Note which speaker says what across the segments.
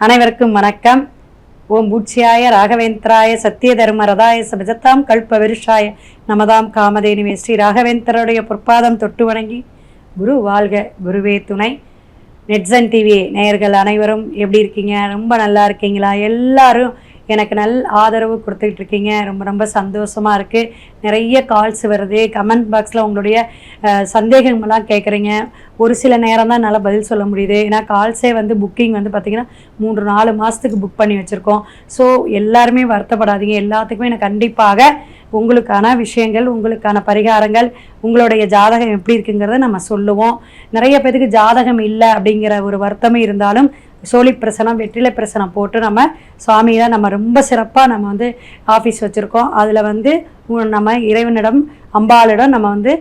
Speaker 1: அனைவருக்கும் வணக்கம். ஓம் பூச்சியாய ராகவேந்திராய சத்திய தர்ம ரதாய சபஜத்தாம் கல்ப விருஷாய நமதாம் காமதேனுவே ஸ்ரீ ராகவேந்திரருடைய பொற்பாதம் தொட்டு வணங்கி குரு வாழ்க குருவே துணை. நெட்சன் டிவி நேயர்கள் அனைவரும் எப்படி இருக்கீங்க? ரொம்ப நல்லா இருக்கீங்களா? எல்லாரும் எனக்கு ஆதரவு கொடுத்துக்கிட்டு இருக்கீங்க. ரொம்ப ரொம்ப சந்தோஷமாக இருக்குது. நிறைய கால்ஸ் வருது. கமெண்ட் பாக்ஸில் உங்களுடைய சந்தேகங்கள்லாம் கேட்குறீங்க. ஒரு சில நேரம் தான் என்னால் பதில் சொல்ல முடியுது. ஏன்னா கால்ஸே புக்கிங் பார்த்திங்கன்னா 3-4 மாதத்துக்கு புக் பண்ணி வச்சுருக்கோம். ஸோ எல்லாருமே வருத்தப்படாதீங்க. எல்லாத்துக்குமே எனக்கு கண்டிப்பாக உங்களுக்கான விஷயங்கள், உங்களுக்கான பரிகாரங்கள், உங்களுடைய ஜாதகம் எப்படி இருக்குங்கிறத நம்ம சொல்லுவோம். நிறைய பேருக்கு ஜாதகம் இல்லை அப்படிங்கிற ஒரு வருத்தமே இருந்தாலும் சோழி பிரசனம், வெற்றிலை பிரசனம் போட்டு நம்ம சுவாமியை நம்ம ரொம்ப சிறப்பாக நம்ம ஆஃபீஸ் வச்சுருக்கோம். அதில் நம்ம இறைவனிடம், அம்பாளிடம் நம்ம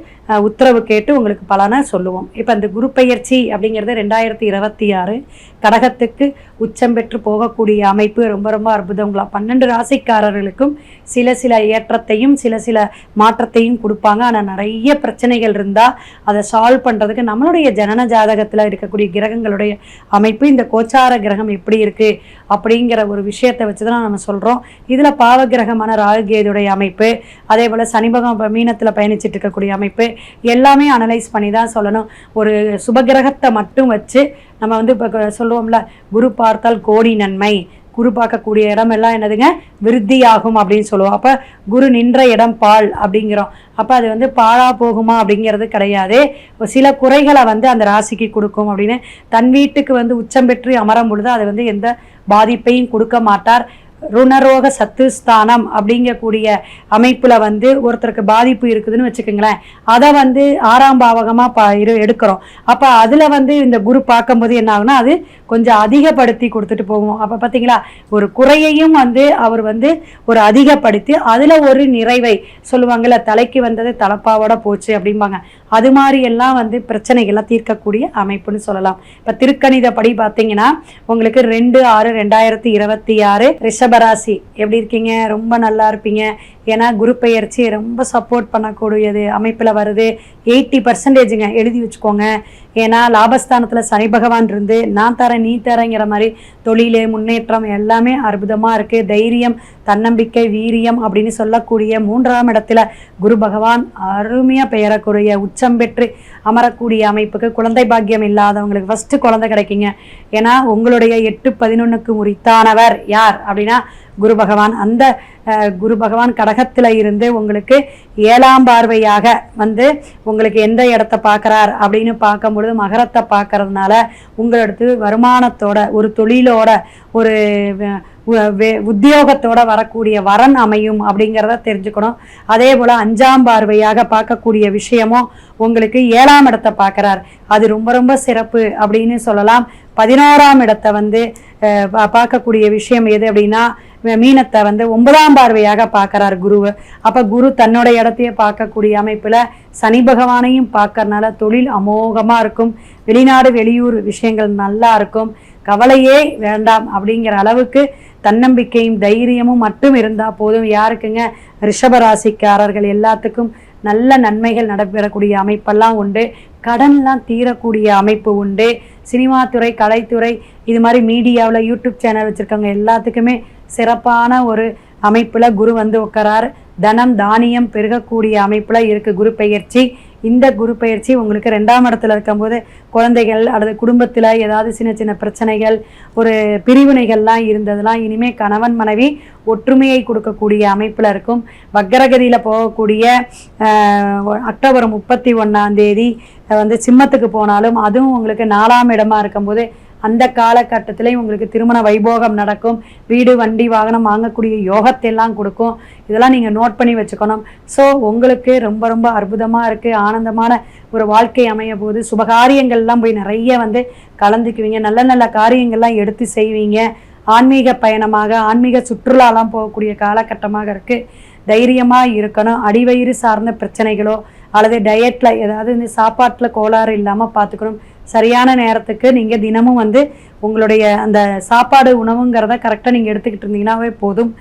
Speaker 1: உத்தரவு கேட்டு உங்களுக்கு பலனை சொல்லுவோம். இப்போ இந்த குரு பெயர்ச்சி அப்படிங்கிறது 2026 கடகத்துக்கு உச்சம் பெற்று போகக்கூடிய அமைப்பு ரொம்ப ரொம்ப அற்புதங்களா 12 ராசிக்காரர்களுக்கும் சில ஏற்றத்தையும் சில மாற்றத்தையும் கொடுப்பாங்க. ஆனால் நிறைய பிரச்சனைகள் இருந்தால் அதை சால்வ் பண்ணுறதுக்கு நம்மளுடைய ஜனன ஜாதகத்தில் இருக்கக்கூடிய கிரகங்களுடைய அமைப்பு, இந்த கோச்சார கிரகம் எப்படி இருக்குது அப்படிங்கிற ஒரு விஷயத்தை வச்சு தான் நம்ம சொல்கிறோம். இதில் பாவ கிரகமான ராகுகேதுடைய அமைப்பு, அதே போல் சனி பகவான் மீனத்தில் பயணிச்சுட்டு இருக்கக்கூடிய அமைப்பு எல்லாமே அனலைஸ் பண்ணி தான் சொல்லணும். ஒரு சுபகிரகத்தை மட்டும் வச்சு நம்ம இப்போ சொல்லுவோம்ல, குரு பார்த்தால் கோடி நன்மை, குரு பார்க்கக்கூடிய இடம் எல்லாம் என்னதுங்க, விருத்தியாகும் அப்படின்னு சொல்லுவோம். அப்போ குரு நின்ற இடம் பால் அப்படிங்கிறோம். அப்போ அது பாழா போகுமா அப்படிங்கிறது கிடையாது. சில குறைகளை அந்த ராசிக்கு கொடுக்கும் அப்படின்னு தன் வீட்டுக்கு உச்சம் பெற்று அமரும் பொழுது அது எந்த பாதிப்பையும் கொடுக்க மாட்டார். ருணரோக சத்துஸ்தானம் அப்படிங்கக்கூடிய அமைப்பில் ஒருத்தருக்கு பாதிப்பு இருக்குதுன்னு வச்சுக்கோங்களேன். அதை 6ஆம் பாவகமாக எடுக்கிறோம். அப்போ அதில் இந்த குரு பார்க்கும்போது என்ன ஆகுனா அது கொஞ்சம் அதிகப்படுத்தி கொடுத்துட்டு போகும். அப்போ பார்த்தீங்களா, ஒரு குறையையும் அவர் ஒரு அதிகப்படுத்தி அதில் ஒரு நிறைவை சொல்லுவாங்கள்ல, தலைக்கு வந்தது தலப்பாவோட போச்சு அப்படிம்பாங்க. அது மாதிரி எல்லாம் பிரச்சனைகள்லாம் தீர்க்கக்கூடிய அமைப்புன்னு சொல்லலாம். இப்போ திருக்கணிதப்படி பார்த்தீங்கன்னா உங்களுக்கு 2/6/2026 ரிஷபராசி எப்படி இருக்கீங்க? ரொம்ப நல்லா இருப்பீங்க. ஏன்னா குரு பெயர்ச்சி ரொம்ப சப்போர்ட் பண்ணக்கூடியது அமைப்பில் வருது. 80% எழுதி வச்சுக்கோங்க. ஏன்னா லாபஸ்தானத்தில் சனி பகவான் இருந்து நான் தரேன் நீ தரேங்கிற மாதிரி தொழில் முன்னேற்றம் எல்லாமே அற்புதமாக இருக்குது. தைரியம், தன்னம்பிக்கை, வீரியம் அப்படின்னு சொல்லக்கூடிய 3ஆம் இடத்துல குரு பகவான் அருமையாக பெயரக்கூடிய உச்சம் பெற்று அமரக்கூடிய அமைப்புக்கு குழந்தை பாக்கியம் இல்லாதவங்களுக்கு ஃபஸ்ட்டு குழந்தை கிடைக்குங்க. ஏன்னா உங்களுடைய 8-11க்கு உரித்தானவர் யார் அப்படின்னா குரு பகவான். அந்த குரு பகவான் கடகத்தில் இருந்து உங்களுக்கு 7ஆம் பார்வையாக உங்களுக்கு எந்த இடத்த பார்க்குறார் அப்படின்னு பார்க்கும்பொழுது மகரத்தை பார்க்கறதுனால உங்களோட வருமானத்தோட, ஒரு தொழிலோட, ஒரு உத்தியோகத்தோட வரக்கூடிய வரன் அமையும் அப்படிங்கிறத தெரிஞ்சுக்கணும். அதே போல் 5ஆம் பார்வையாக பார்க்கக்கூடிய விஷயமும் உங்களுக்கு 7ஆம் இடத்தை பார்க்குறார். அது ரொம்ப ரொம்ப சிறப்பு அப்படின்னு சொல்லலாம். 11ஆம் இடத்தை பார்க்கக்கூடிய விஷயம் எது அப்படின்னா மீனத்தை 9ஆம் பார்வையாக பார்க்குறார் குருவை. அப்போ குரு தன்னோட இடத்தையே பார்க்கக்கூடிய அமைப்பில் சனி பகவானையும் பார்க்கறதுனால தொழில் அமோகமாக இருக்கும். வெளிநாடு வெளியூர் விஷயங்கள் நல்லா இருக்கும். கவலையே வேண்டாம் அப்படிங்கிற அளவுக்கு தன்னம்பிக்கையும் தைரியமும் மட்டும் இருந்தால் போதும். யாருக்குங்க? ரிஷபராசிக்காரர்கள் எல்லாத்துக்கும் நல்ல நன்மைகள் நடைபெறக்கூடிய அமைப்பெல்லாம் உண்டு. கடன்லாம் தீரக்கூடிய அமைப்பு உண்டு. சினிமா துறை, கலைத்துறை, இது மாதிரி மீடியாவில் யூடியூப் சேனல் வச்சுருக்கவங்க எல்லாத்துக்குமே சிறப்பான ஒரு அமைப்பில் குரு உட்காரார். தனம் தானியம் பெருகக்கூடிய அமைப்பில் இருக்குது குரு பெயர்ச்சி. இந்த குரு பெயர்ச்சி உங்களுக்கு 2ஆம் இடத்துல இருக்கும்போது குழந்தைகள் அல்லது குடும்பத்தில் ஏதாவது சின்ன சின்ன பிரச்சனைகள், ஒரு பிரிவினைகள்லாம் இருந்ததெல்லாம் இனிமேல் கணவன் மனைவி ஒற்றுமையை கொடுக்கக்கூடிய அமைப்பில் இருக்கும். வக்கரகதியில் போகக்கூடிய அக்டோபர் 31ஆம் தேதி சிம்மத்துக்கு போனாலும் அதுவும் உங்களுக்கு 4ஆம் இடமா இருக்கும்போது அந்த காலகட்டத்திலே உங்களுக்கு திருமண வைபோகம் நடக்கும். வீடு, வண்டி, வாகனம் வாங்கக்கூடிய யோகத்தை எல்லாம் கொடுக்கும். இதெல்லாம் நீங்கள் நோட் பண்ணி வச்சுக்கணும். ஸோ உங்களுக்கு ரொம்ப ரொம்ப அற்புதமாக இருக்குது. ஆனந்தமான ஒரு வாழ்க்கை அமைய போது சுபகாரியங்கள்லாம் போய் நிறைய கலந்துக்குவீங்க. நல்ல நல்ல காரியங்கள்லாம் எடுத்து செய்வீங்க. ஆன்மீக பயணமாக, ஆன்மீக சுற்றுலாலாம் போகக்கூடிய காலகட்டமாக இருக்குது. தைரியமாக இருக்கணும். அடிவயிறு சார்ந்த பிரச்சனைகளோ அல்லது டயட்டில் ஏதாவது சாப்பாட்டில் கோளாறு இல்லாமல் பார்த்துக்கணும். சரியான நேரத்துக்கு நீங்கள் தினமும் உங்களுடைய அந்த சாப்பாடு உணவுங்கிறத கரெக்டாக நீங்கள் எடுத்துக்கிட்டு இருந்தீங்கன்னாவே போதும்.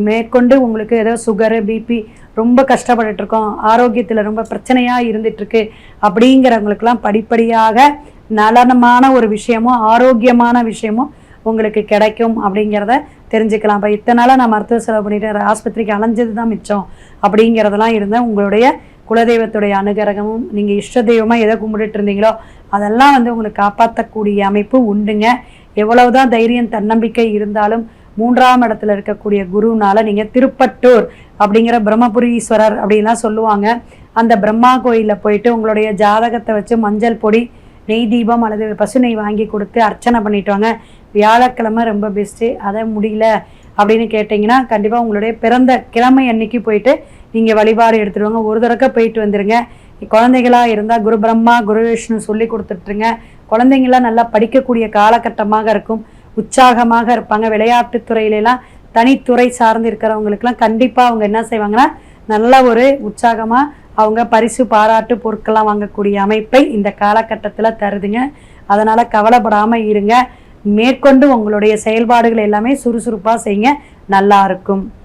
Speaker 1: மேற்கொண்டு உங்களுக்கு ஏதோ சுகரு, பிபி ரொம்ப கஷ்டப்பட்டுருக்கோம், ஆரோக்கியத்தில் ரொம்ப பிரச்சனையாக இருந்துகிட்ருக்கு அப்படிங்கிறவங்களுக்கெல்லாம் படிப்படியாக நலனமான ஒரு விஷயமும் ஆரோக்கியமான விஷயமும் உங்களுக்கு கிடைக்கும் அப்படிங்கிறத தெரிஞ்சுக்கலாம். இப்போ இத்தனை நாளாக நான் மருத்துவ செலவு பண்ணிட்டு ஆஸ்பத்திரிக்கு அலைஞ்சது தான் மிச்சம் அப்படிங்கிறதெல்லாம் இருந்தால் உங்களுடைய குலதெய்வத்துடைய அனுகிரகமும் நீங்கள் இஷ்ட தெய்வமாக எதை கும்பிட்டுட்டு இருந்தீங்களோ அதெல்லாம் உங்களுக்கு காப்பாற்றக்கூடிய அமைப்பு உண்டுங்க. எவ்வளவுதான் தைரியம் தன்னம்பிக்கை இருந்தாலும் 3ஆம் இடத்துல இருக்கக்கூடிய குருனால நீங்கள் திருப்பட்டூர் அப்படிங்கிற பிரம்மபுரீஸ்வரர் அப்படின்லாம் சொல்லுவாங்க. அந்த பிரம்மா கோயிலில் போயிட்டு உங்களுடைய ஜாதகத்தை வச்சு மஞ்சள் பொடி, நெய் தீபம் அல்லது பசு நெய் வாங்கி கொடுத்து அர்ச்சனை பண்ணிட்டு வாங்க. வியாழக்கிழமை ரொம்ப பெஸ்ட்டு. அதை முடியல அப்படின்னு கேட்டிங்கன்னா கண்டிப்பாக உங்களுடைய பிறந்த கிழமை அன்னைக்கு போயிட்டு நீங்கள் வழிபாடு எடுத்துடுவாங்க. ஒரு தடவை போயிட்டு வந்துடுங்க. குழந்தைகளாக இருந்தால் குரு பிரம்மா குரு விஷ்ணு சொல்லி கொடுத்துட்ருங்க. குழந்தைங்களாம் நல்லா படிக்கக்கூடிய காலகட்டமாக இருக்கும். உற்சாகமாக இருப்பாங்க. விளையாட்டு துறையிலலாம் தனித்துறை சார்ந்து இருக்கிறவங்களுக்கெல்லாம் கண்டிப்பாக அவங்க என்ன செய்வாங்கன்னா நல்ல ஒரு உற்சாகமாக அவங்க பரிசு பாராட்டு பொருட்கள்லாம் வாங்கக்கூடிய அமைப்பை இந்த காலகட்டத்தில் தருதுங்க. அதனால் கவலைப்படாமல் இருங்க. மேற்கொண்டு உங்களுடைய செயல்பாடுகள் எல்லாமே சுறுசுறுப்பாக செய்யுங்க. நல்லா இருக்கும்.